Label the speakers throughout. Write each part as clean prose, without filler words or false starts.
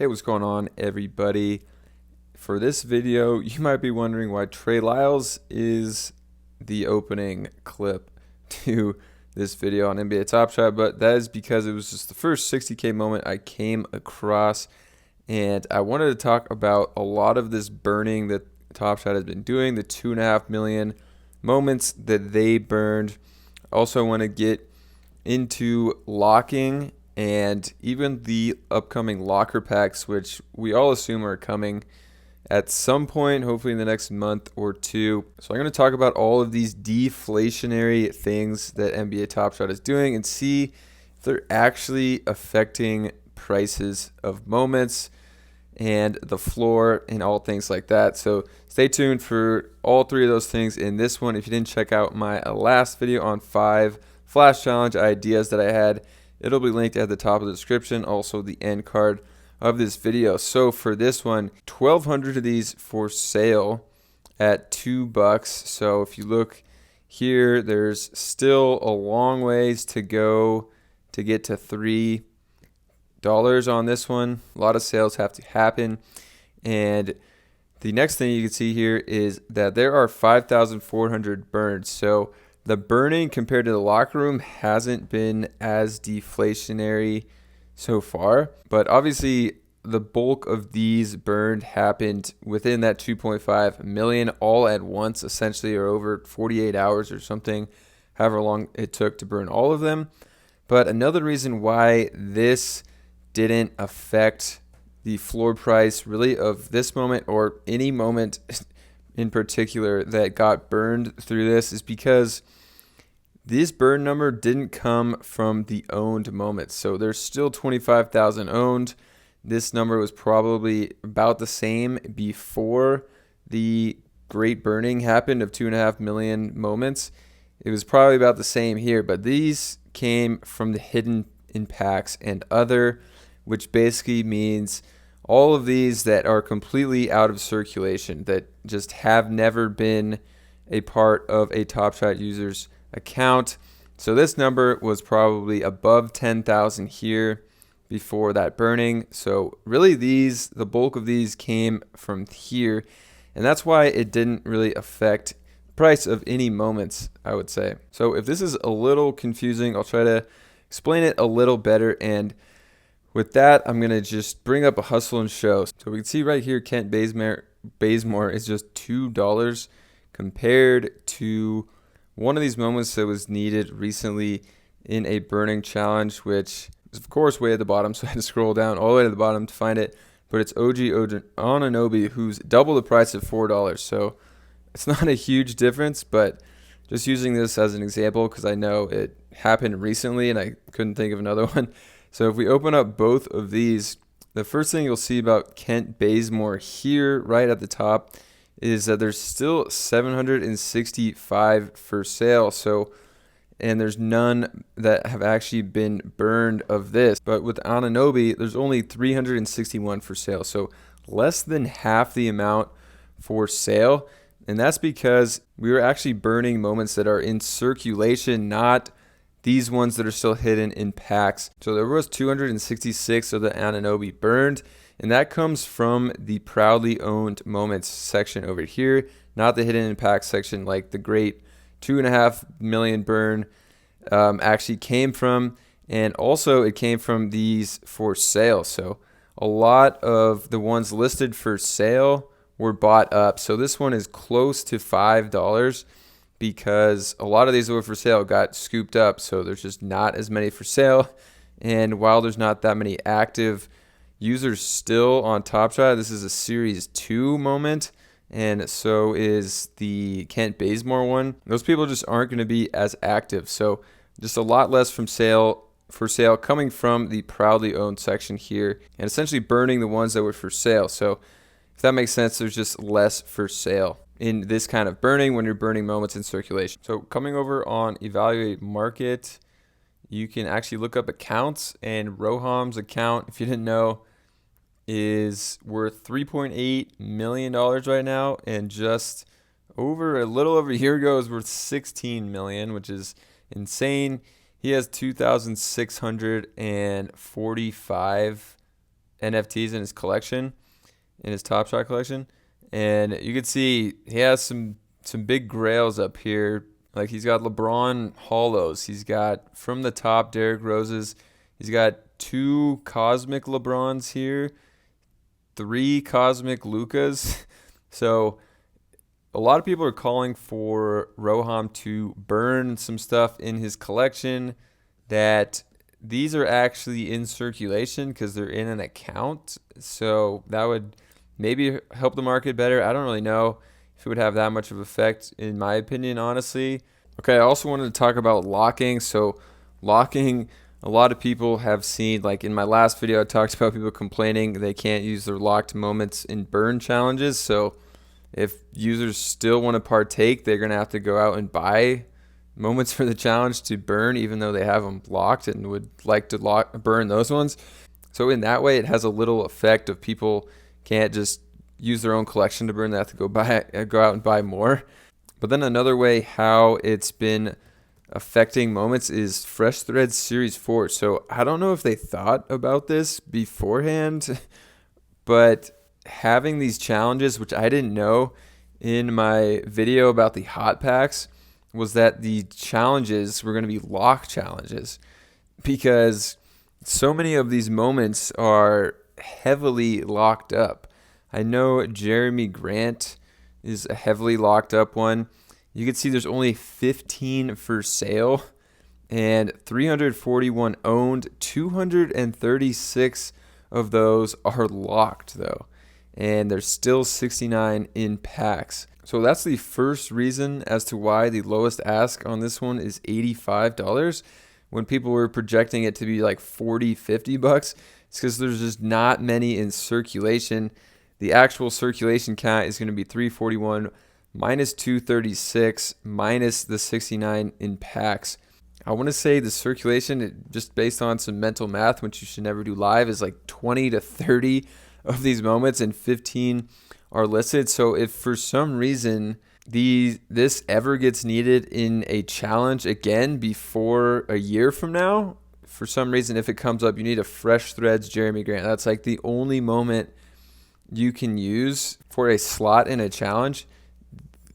Speaker 1: Hey, what's going on, everybody? For this video, you might be wondering why Trey Lyles is the opening clip to this video on NBA Top Shot, but that is because it was just the first 60K moment I came across, and I wanted to talk about a lot of this burning that Top Shot has been doing, the 2.5 million moments that they burned. I also want to get into locking and even the upcoming locker packs, which we all assume are coming at some point, hopefully in the next month or two. So I'm going to talk about all of these deflationary things that NBA Top Shot is doing and see if they're actually affecting prices of moments and the floor and all things like that. So stay tuned for all three of those things in this one. If you didn't check out my last video on 5 flash challenge ideas that I had, it'll be linked at the top of the description, also the end card of this video. So for this one, 1,200 of these for sale at $2. So if you look here, there's still a long ways to go to get to $3 on this one. A lot of sales have to happen. And the next thing you can see here is that there are 5,400 burned. So the burning compared to the locker room hasn't been as deflationary so far, but obviously the bulk of these burned happened within that 2.5 million all at once, essentially, or over 48 hours or something, however long it took to burn all of them. But another reason why this didn't affect the floor price really of this moment or any moment in particular that got burned through this is because this burn number didn't come from the owned moments. So there's still 25,000 owned. This number was probably about the same before the great burning happened of 2.5 million moments. It was probably about the same here, but these came from the hidden impacts and other, which basically means all of these that are completely out of circulation, that just have never been a part of a Top Shot user's account. So this number was probably above 10,000 here before that burning. So really the bulk of these came from here, and that's why it didn't really affect price of any moments, I would say. So if this is a little confusing, I'll try to explain it a little better. And with that, I'm going to just bring up a hustle and show. So we can see right here, Kent Bazemore is just $2 compared to one of these moments that was needed recently in a burning challenge, which is of course way at the bottom. So I had to scroll down all the way to the bottom to find it. But it's OG Anunoby, who's double the price of $4. So it's not a huge difference, but just using this as an example because I know it happened recently and I couldn't think of another one. So if we open up both of these, the first thing you'll see about Kent Bazemore here right at the top is that there's still 765 for sale. So, and there's none that have actually been burned of this. But with Anunoby, there's only 361 for sale. So less than half the amount for sale. And that's because we were actually burning moments that are in circulation, not these ones that are still hidden in packs. So there was 266 of the Anunoby burned, and that comes from the proudly owned moments section over here, not the hidden in packs section like the great 2.5 million burn actually came from. And also it came from these for sale. So a lot of the ones listed for sale were bought up. So this one is close to $5. Because a lot of these that were for sale got scooped up, so there's just not as many for sale. And while there's not that many active users still on Top Shot, this is a Series 2 moment, and so is the Kent Bazemore one. Those people just aren't going to be as active, so just a lot less for sale coming from the proudly owned section here, and essentially burning the ones that were for sale. So if that makes sense, there's just less for sale in this kind of burning when you're burning moments in circulation. So coming over on Evaluate Market, you can actually look up accounts, and Roham's account, if you didn't know, is worth $3.8 million right now, and just a little over a year ago is worth $16 million, which is insane. He has 2,645 NFTs in his collection, in his Top Shot collection, and you can see he has some big grails up here. Like he's got LeBron Hollows, he's got from the top Derrick Roses, he's got 2 Cosmic LeBrons here, 3 Cosmic Lucas. So a lot of people are calling for Roham to burn some stuff in his collection that these are actually in circulation because they're in an account. So that would maybe help the market better. I don't really know if it would have that much of effect, in my opinion, honestly. Okay, I also wanted to talk about locking. So locking, a lot of people have seen, like in my last video, I talked about people complaining they can't use their locked moments in burn challenges. So if users still want to partake, they're going to have to go out and buy moments for the challenge to burn, even though they have them locked and would like to burn those ones. So in that way, it has a little effect of people can't just use their own collection to burn. They have to go out and buy more. But then another way how it's been affecting moments is Fresh Threads Series 4. So I don't know if they thought about this beforehand, but having these challenges, which I didn't know in my video about the hot packs, was that the challenges were going to be lock challenges, because so many of these moments are heavily locked up. I know Jeremy Grant is a heavily locked up one. You can see there's only 15 for sale and 341 owned. 236 of those are locked though, and there's still 69 in packs. So that's the first reason as to why the lowest ask on this one is $85 when people were projecting it to be like 40, 50 bucks. It's because there's just not many in circulation. The actual circulation count is going to be 341 minus 236 minus the 69 in packs. I want to say the circulation, just based on some mental math, which you should never do live, is like 20 to 30 of these moments, and 15 are listed. So if for some reason this ever gets needed in a challenge again before a year from now, for some reason, if it comes up, you need a Fresh Threads Jeremy Grant. That's like the only moment you can use for a slot in a challenge.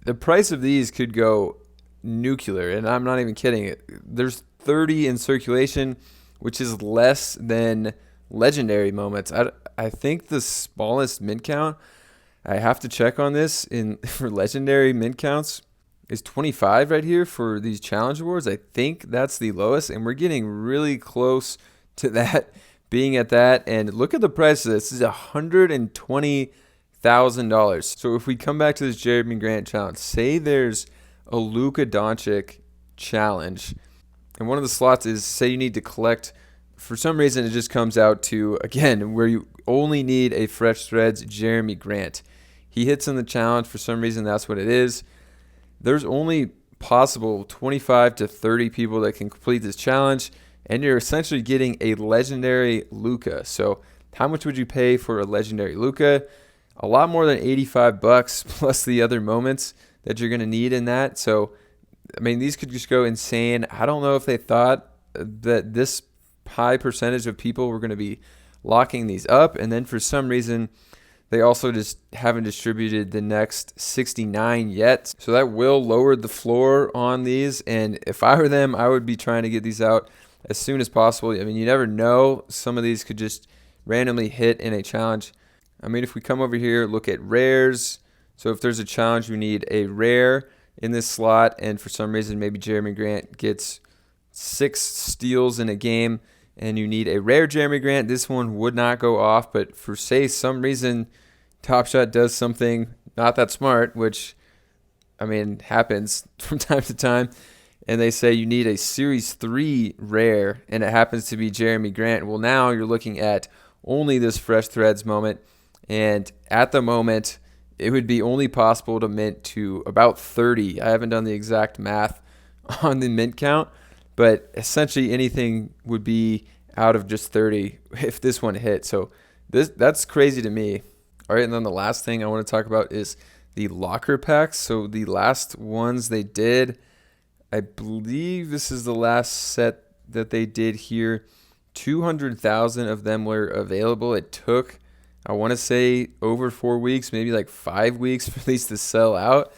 Speaker 1: The price of these could go nuclear, and I'm not even kidding. There's 30 in circulation, which is less than legendary moments. I think the smallest mint count, I have to check on this, for legendary mint counts is 25 right here for these challenge awards. I think that's the lowest, and we're getting really close to that, being at that. And look at the price of this. This is $120,000. So if we come back to this Jeremy Grant challenge, say there's a Luka Doncic challenge, and one of the slots is, say you need to collect, for some reason it just comes out to, again, where you only need a Fresh Threads Jeremy Grant. He hits in the challenge, for some reason that's what it is. There's only possible 25 to 30 people that can complete this challenge, and you're essentially getting a legendary Luka. So how much would you pay for a legendary Luka? A lot more than 85 bucks plus the other moments that you're going to need in that. So, I mean, these could just go insane. I don't know if they thought that this high percentage of people were going to be locking these up, and then for some reason they also just haven't distributed the next 69 yet. So that will lower the floor on these, and if I were them, I would be trying to get these out as soon as possible. I mean, you never know. Some of these could just randomly hit in a challenge. I mean, if we come over here, look at rares. So if there's a challenge, we need a rare in this slot, and for some reason maybe Jeremy Grant gets 6 steals in a game, and you need a rare Jeremy Grant, this one would not go off. But for, say, some reason Top Shot does something not that smart, which, I mean, happens from time to time, and they say you need a Series 3 rare, and it happens to be Jeremy Grant, well, now you're looking at only this Fresh Threads moment, and at the moment it would be only possible to mint to about 30. I haven't done the exact math on the mint count, but essentially anything would be out of just 30 if this one hit. So that's crazy to me. All right, and then the last thing I want to talk about is the locker packs. So the last ones they did, I believe this is the last set that they did here. 200,000 of them were available. It took, I want to say, over 4 weeks, maybe like 5 weeks for these to sell out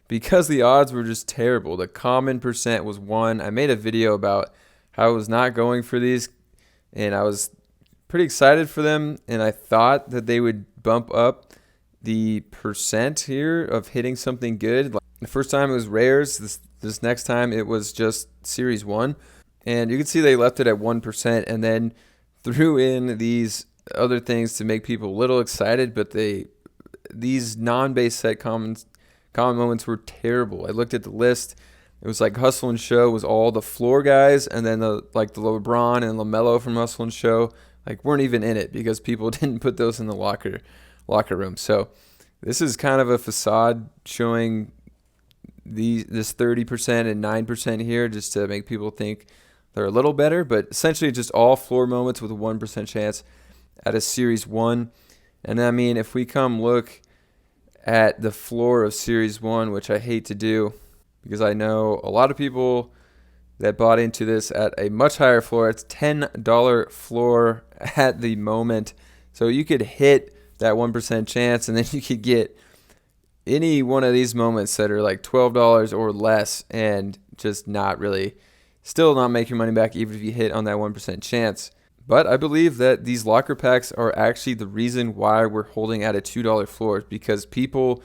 Speaker 1: because the odds were just terrible. The common percent was 1. I made a video about how I was not going for these, and I was pretty excited for them, and I thought that they would bump up the percent here of hitting something good. The first time it was rares. This next time it was just Series 1. And you can see they left it at 1% and then threw in these other things to make people a little excited, but these non-base set common moments were terrible. I looked at the list. It was like Hustle and Show was all the floor guys, and then the LeBron and LaMelo from Hustle and Show weren't even in it because people didn't put those in the locker room. So this is kind of a facade showing this 30% and 9% here just to make people think they're a little better, but essentially just all floor moments with a 1% chance at a Series 1. And I mean, if we come look at the floor of Series 1, which I hate to do because I know a lot of people that bought into this at a much higher floor. It's $10 floor at the moment. So you could hit that 1% chance, and then you could get any one of these moments that are like $12 or less and just still not make your money back even if you hit on that 1% chance. But I believe that these locker packs are actually the reason why we're holding at a $2 floor, because people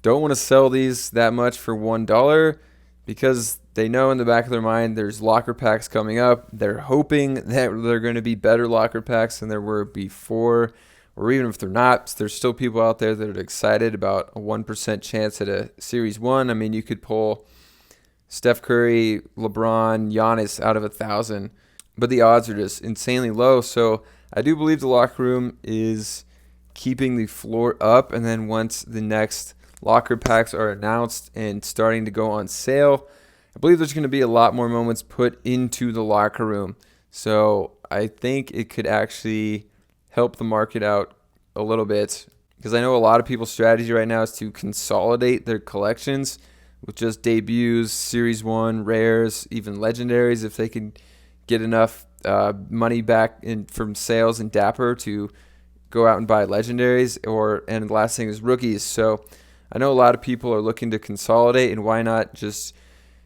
Speaker 1: don't want to sell these that much for $1 because they know in the back of their mind there's locker packs coming up. They're hoping that they're going to be better locker packs than there were before, or even if they're not, there's still people out there that are excited about a 1% chance at a Series 1. I mean, you could pull Steph Curry, LeBron, Giannis out of 1,000, but the odds are just insanely low. So I do believe the locker room is keeping the floor up, and then once the next locker packs are announced and starting to go on sale, I believe there's going to be a lot more moments put into the locker room. So I think it could actually help the market out a little bit, because I know a lot of people's strategy right now is to consolidate their collections with just debuts, Series 1, rares, even legendaries, if they can get enough money back from sales and Dapper to go out and buy legendaries, and the last thing is rookies. So I know a lot of people are looking to consolidate, and why not just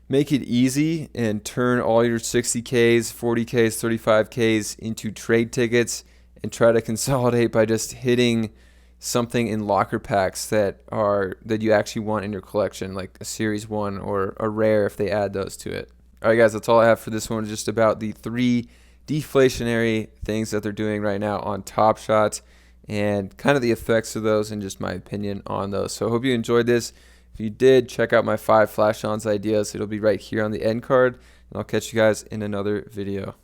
Speaker 1: make it easy and turn all your 60Ks, 40Ks, 35Ks into trade tickets and try to consolidate by just hitting something in locker packs that you actually want in your collection, like a Series 1 or a rare if they add those to it. All right, guys, that's all I have for this one, just about the 3 deflationary things that they're doing right now on Top Shot and kind of the effects of those and just my opinion on those. So I hope you enjoyed this. If you did, check out my 5 flash-ons ideas. It'll be right here on the end card, and I'll catch you guys in another video.